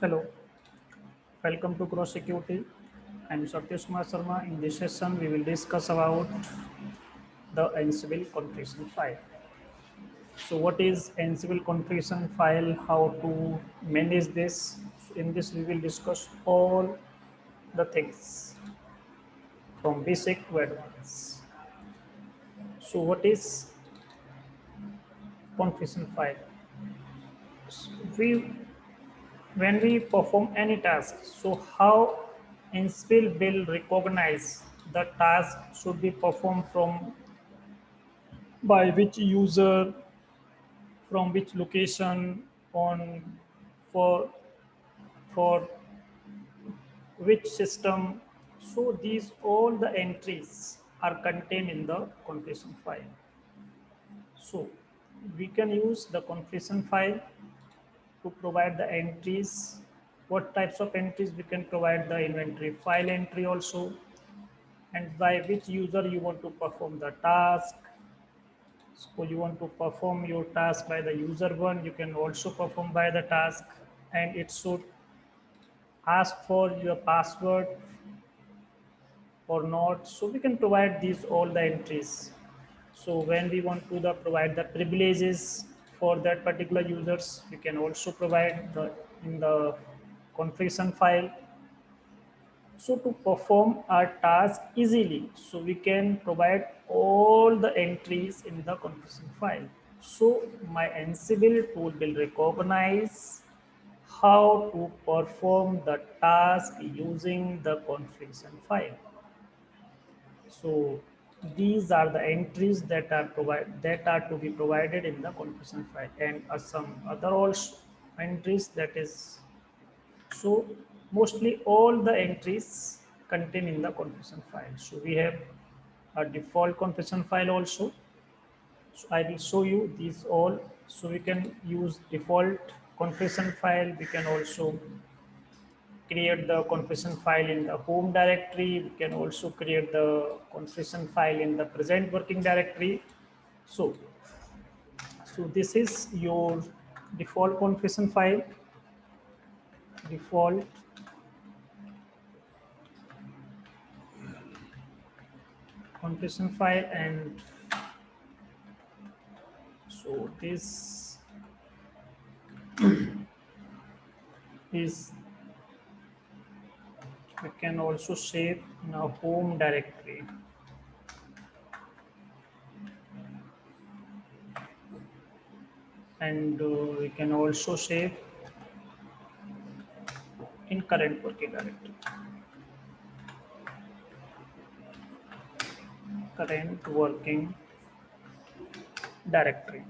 Hello, welcome to Cross Security. I'm Satyesh Kumar Sharma. In this session, we will discuss about the Ansible configuration file. So, what is Ansible configuration file? How to manage this? In this, we will discuss all the things from basic to advanced. So, what is configuration file? We when we perform any task, so how Ansible will recognize the task should be performed from by which user, from which location, on for for which system. So these all the entries are contained in the configuration file. So we can use the configuration file to provide the entries. What types of entries we can provide? The inventory file entry also, and by which user you want to perform the task. So you want to perform your task by the user one, you can also perform by the task, and it should ask for your password or not. So we can provide these all the entries. So when we want to provide the privileges for that particular users, we can also provide the in the configuration file. So to perform our task easily, so we can provide all the entries in the configuration file. So my Ansible tool will recognize how to perform the task using the configuration file. So these are the entries that are to be provided in the configuration file, and some other also entries that is. So mostly all the entries contained in the configuration file. So we have a default configuration file also. So I will show you these all. So we can use default configuration file. We can also create the configuration file in the home directory. We can also create the configuration file in the present working directory. So, so this is your default configuration file. Default configuration file, and so this is, we can also save in a home directory. And we can also save in current working directory. Current working directory.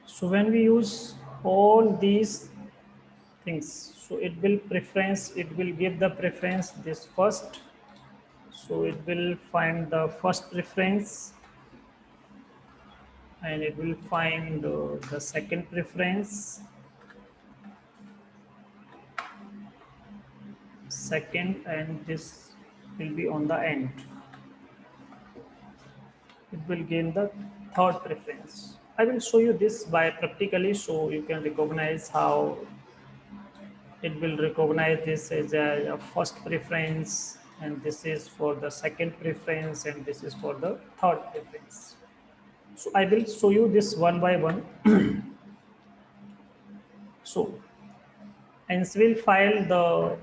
So when we use all these things, so it will give the preference this first. So it will find the first preference, and it will find the second preference, second, and this will be on the end. It will gain the third preference. I will show you this by practically so you can recognize how it will recognize this as a first preference, and this is for the second preference, and this is for the third preference. So I will show you this one by one. So Ansible file, the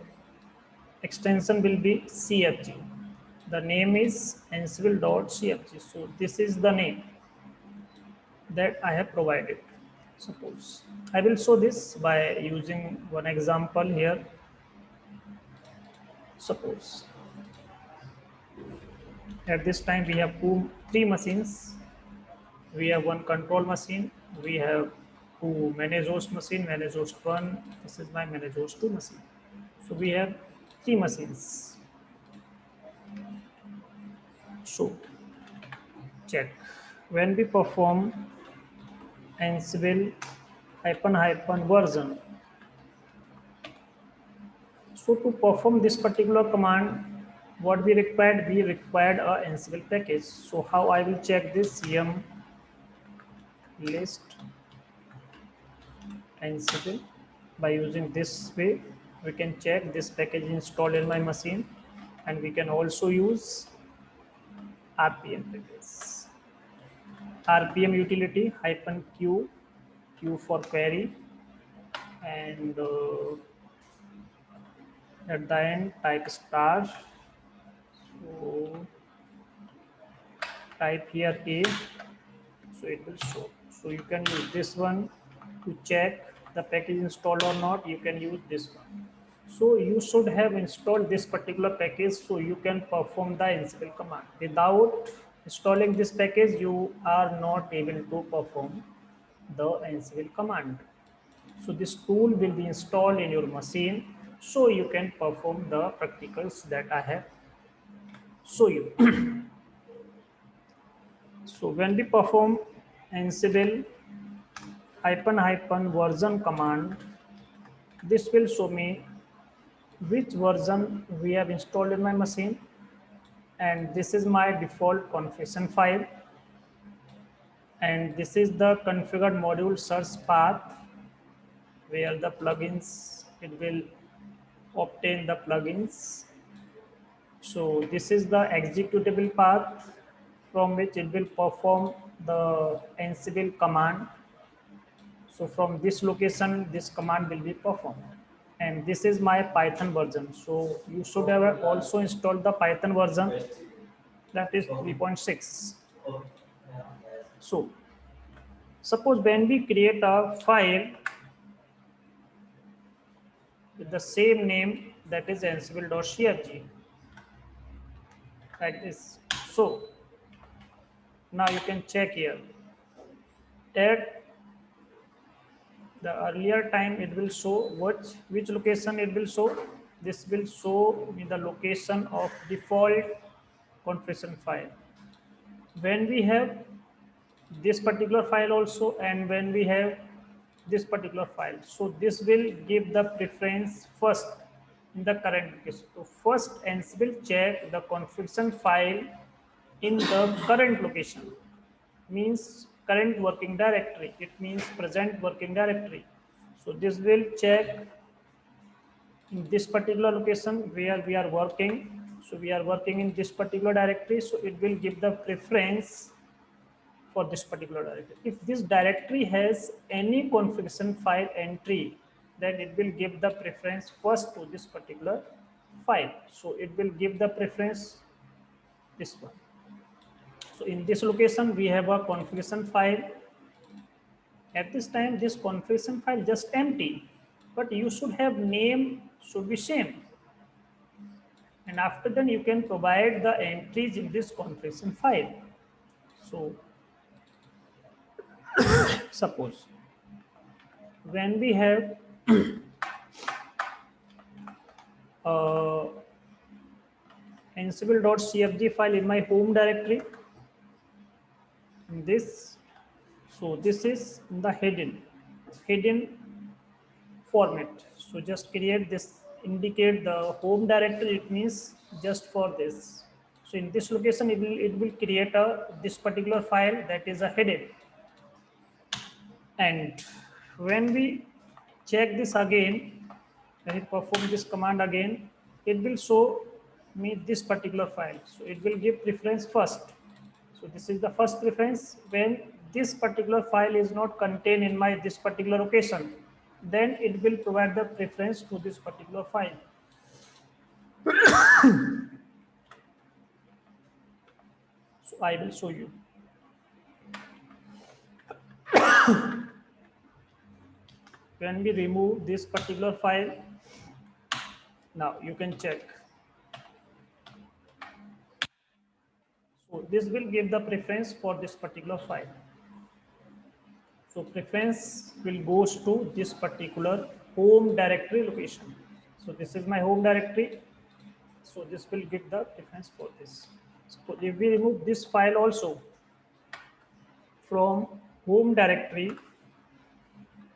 extension will be CFG. The name is ansible.cfg. So this is the name that I have provided. Suppose I will show this by using one example here. Suppose at this time we have three machines. We have one control machine. We have two manage host machine, manage host 1. This is my manage host 2 machine. So we have three machines. So check. When we perform Ansible ---- version, so to perform this particular command, what we required? We required a Ansible package. So how I will check this? Yum list Ansible. By using this way, we can check this package installed in my machine, and we can also use RPM package. RPM utility hyphen Q, Q for query, and at the end type star. So type here A, so it will show. So you can use this one to check the package installed or not. You can use this one. So you should have installed this particular package so you can perform the Ansible command. Without installing this package, you are not able to perform the Ansible command. So this tool will be installed in your machine so you can perform the practicals that I have show you. So when we perform Ansible hyphen version command, this will show me which version we have installed in my machine, and this is my default configuration file, and this is the configured module search path where the plugins, it will obtain the plugins. So this is the executable path from which it will perform the Ansible command. So from this location, this command will be performed. And this is my Python version. So you should have also installed the Python version, that is 3.6. So suppose when we create a file with the same name, that is ansible.crg, like this. So now you can check here. At the earlier time, it will show which location it will show. This will show me the location of default configuration file. When we have this particular file also, and when we have this particular file, so this will give the preference first in the current location. So first Ansible check the configuration file in the current location, means current working directory, it means present working directory. So this will check in this particular location where we are working. So we are working in this particular directory, so it will give the preference for this particular directory. If this directory has any configuration file entry, then it will give the preference first to this particular file. So it will give the preference this one. So in this location, we have a configuration file. At this time, this configuration file just empty, but you should have name should be same. And after then you can provide the entries in this configuration file. So suppose when we have ansible.cfg file in my home directory, in this, so this is the hidden format. So just create this, indicate the home directory, it means just for this. So in this location, it will create this particular file that is a hidden. And when we check this again, when we perform this command again, it will show me this particular file. So it will give preference first. So this is the first preference. When this particular file is not contained in my this particular location, then it will provide the preference to this particular file. So I will show you. When we remove this particular file, now you can check. So this will give the preference for this particular file. So preference will goes to this particular home directory location. So this is my home directory. So this will give the preference for this. So if we remove this file also from home directory,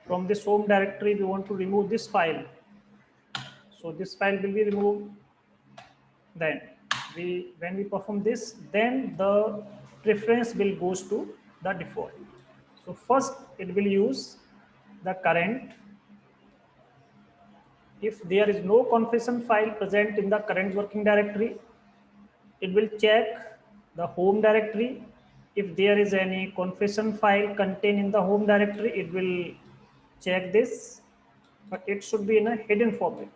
from this home directory, we want to remove this file. So this file will be removed. Then when we perform this, then the preference will goes to the default. So first it will use the current. If there is no configuration file present in the current working directory, it will check the home directory. If there is any configuration file contained in the home directory, it will check this, but it should be in a hidden format,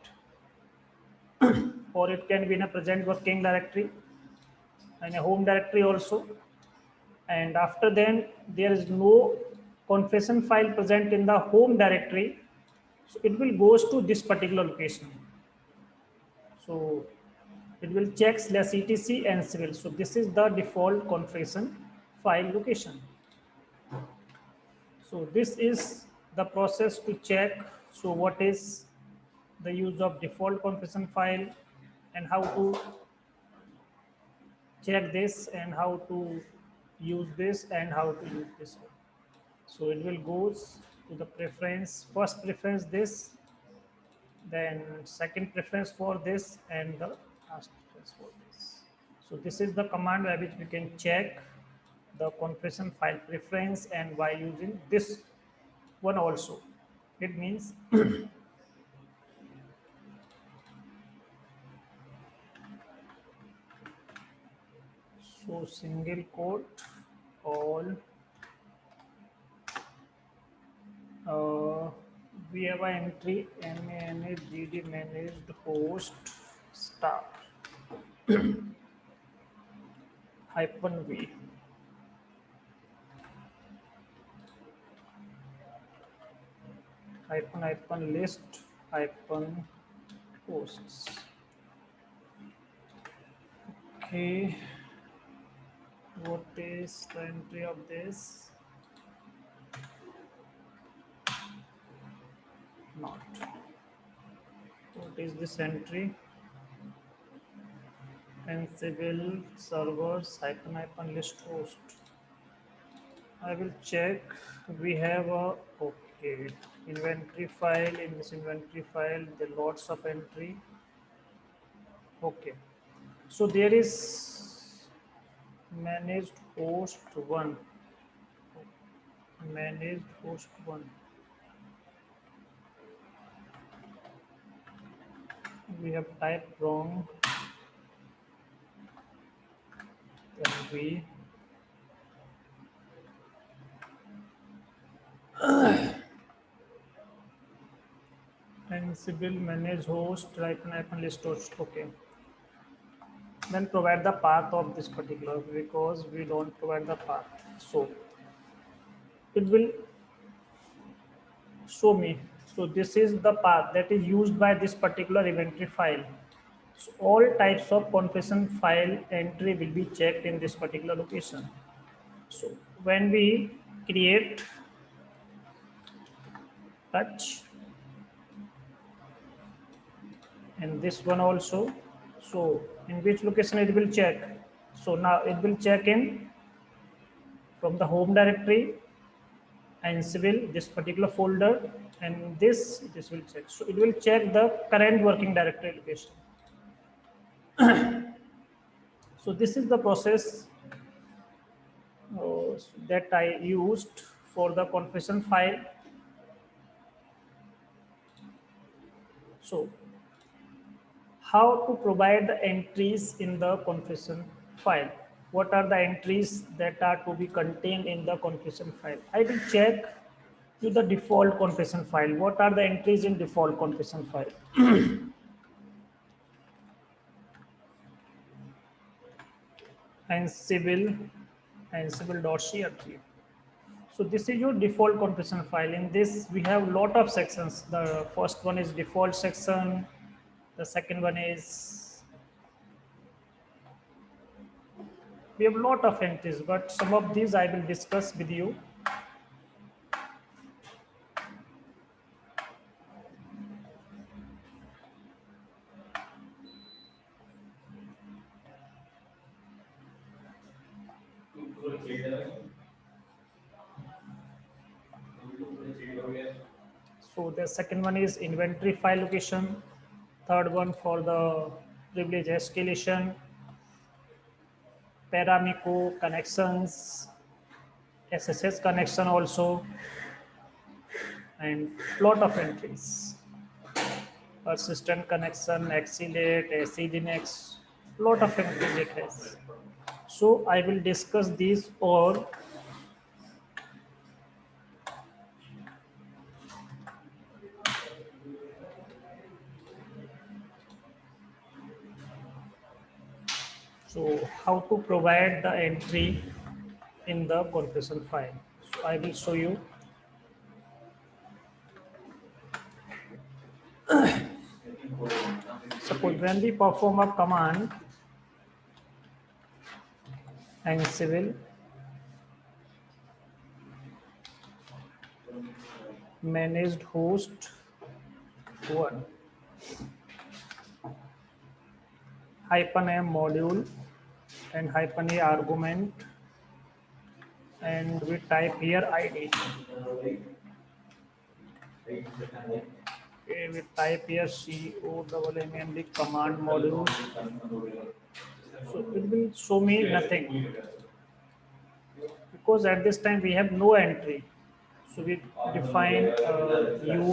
or it can be in a present working directory and a home directory also. And after then, there is no configuration file present in the home directory, so it will goes to this particular location. So it will check /etc and civil. So this is the default configuration file location. So this is the process to check. So what is the use of default configuration file and how to check this and how to use this and how to use this one. So it will goes to the preference, first preference this, then second preference for this, and the last preference for this. So this is the command by which we can check the configuration file preference, and by using this one also. It means so single quote all uh, we have an entry managed managed host star hyphen v hyphen list hyphen hosts. Okay, what is the entry of this? Not. What is this entry? Ansible servers hyphen list host. I will check. We have a okay inventory file. In this inventory file, there are lots of entry. Okay, so there is managed host one. Managed host one. We have typed wrong. Then we Ansible manage host hyphen list host. Okay. Then provide the path of this particular, because we don't provide the path. So it will show me. So this is the path that is used by this particular inventory file. So all types of configuration file entry will be checked in this particular location. So when we create touch and this one also, so in which location it will check? So now it will check in from the home directory and Ansible, this particular folder, and this will check. So it will check the current working directory location. So this is the process that I used for the configuration file. So how to provide the entries in the configuration file? What are the entries that are to be contained in the configuration file? I will check to the default configuration file. What are the entries in default configuration file? Ansible.crt. So this is your default configuration file. In this, we have lot of sections. The first one is default section. The second one is, we have lot of entries, but some of these I will discuss with you. So the second one is inventory file location. Third one for the privilege escalation, Paramiko connections, SSH connection also. and lot of entries. Persistent connection, accelerate, ACDNX, lot of entries it has. So I will discuss these all. So how to provide the entry in the configuration file. So I will show you. Suppose when we perform a command Ansible managed host 1 -m module and -a argument, and we type here ID. Okay, we type here command command module. So it will show me nothing because at this time we have no entry. So we define U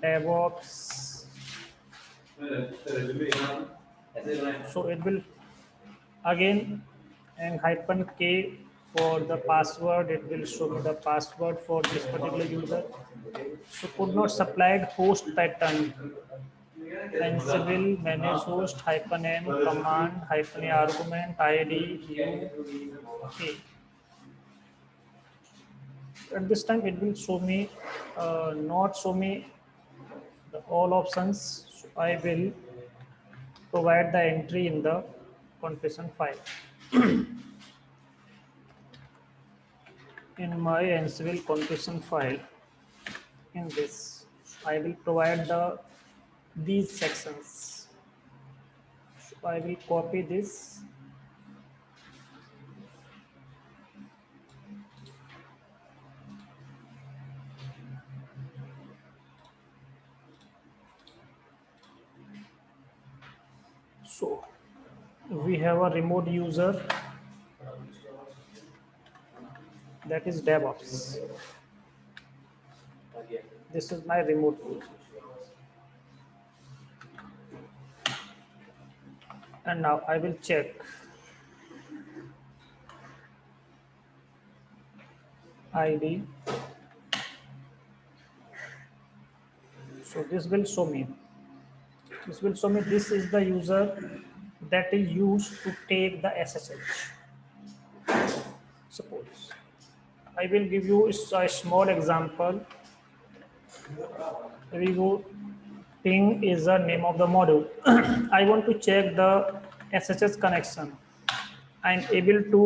DevOps. So it will again and -k for the password. It will show me the password for this particular user. So could not supplied host pattern. Ansible manage host -m command -a argument ID U k. At this time it will show me not show me the all options. So I will provide the entry in the configuration file. In my Ansible configuration file, in this I will provide these sections. So I will copy this. So we have a remote user, that is DevOps. This is my remote user. And now I will check ID. So this will show me. This will show me this is the user that is used to take the SSH. Suppose I will give you a small example. We go ping is the name of the module. I want to check the SSH connection. I'm able to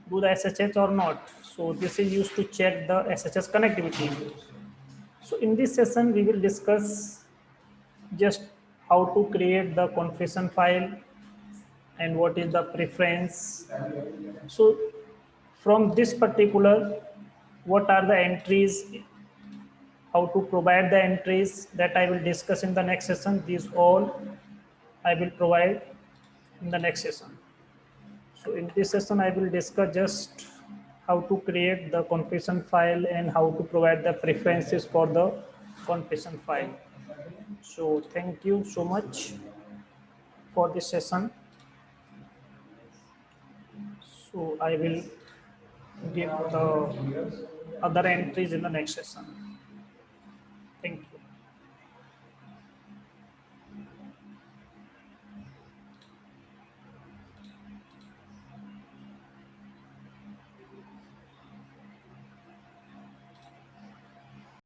do the SSH or not. So this is used to check the SSH connectivity. So in this session, we will discuss just how to create the configuration file and what is the preference. So from this particular, what are the entries, how to provide the entries, that I will discuss in the next session. These all I will provide in the next session. So in this session, I will discuss just how to create the configuration file and how to provide the preferences for the configuration file. So thank you so much for this session. So I will give the other entries in the next session. Thank you.